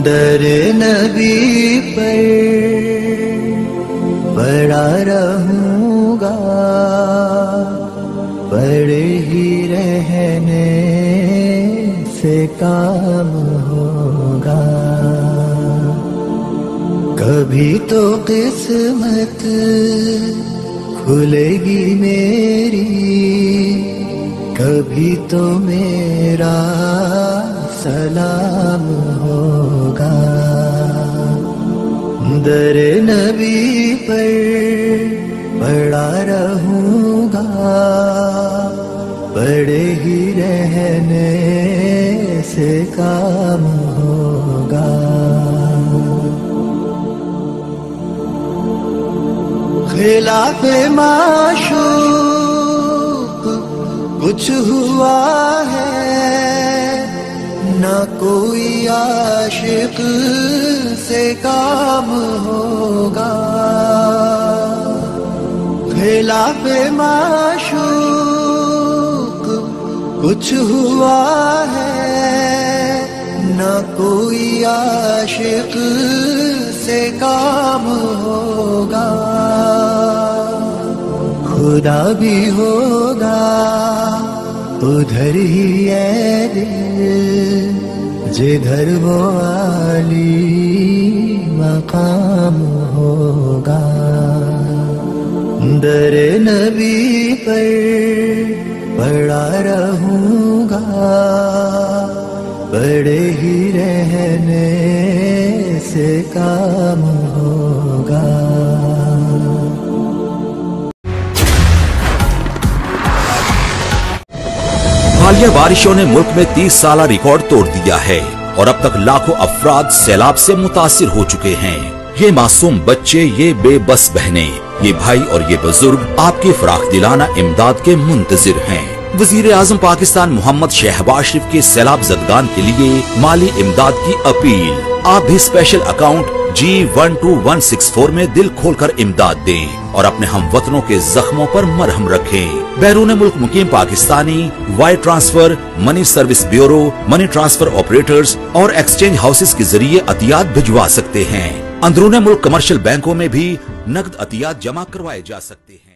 در نبی پر پڑا رہوں گا، پڑے ہی رہنے سے کام ہوگا. کبھی تو قسمت کھلے گی میری، کبھی تو میرا سلام ہوگا. در نبی پر پڑا رہوں گا، پڑے ہی رہنے سے کام ہوگا. خلاف معشوق کچھ ہوا ہے، نہ کوئی عاشق سے کام ہوگا. خلاف معشوق کچھ ہوا ہے، نہ کوئی عاشق سے کام ہوگا. خدا بھی ہوگا ادھر ہی ہے دل، جدھر وہ عالی مقام ہوگا. در نبی پر پڑا رہوں گا، پڑے ہی رہنے سے کام ہوگا. حالیہ بارشوں نے ملک میں 30 سالہ ریکارڈ توڑ دیا ہے اور اب تک لاکھوں افراد سیلاب سے متاثر ہو چکے ہیں. یہ معصوم بچے، یہ بے بس بہنیں، یہ بھائی اور یہ بزرگ آپ کی فراخ دلانہ امداد کے منتظر ہیں. وزیر اعظم پاکستان محمد شہباز شریف کے سیلاب زدگان کے لیے مالی امداد کی اپیل. آپ بھی اسپیشل اکاؤنٹ G12164 میں دل کھول کر امداد دیں اور اپنے ہم وطنوں کے زخموں پر مرہم رکھیں. بیرون ملک مقیم Pakistani wire transfer, money service bureau, money transfer operators اور ایکسچینج ہاؤسز کے ذریعے عطیات بھجوا سکتے ہیں. اندرون ملک کمرشل بینکوں میں بھی نقد عطیات جمع کروائے جا سکتے ہیں.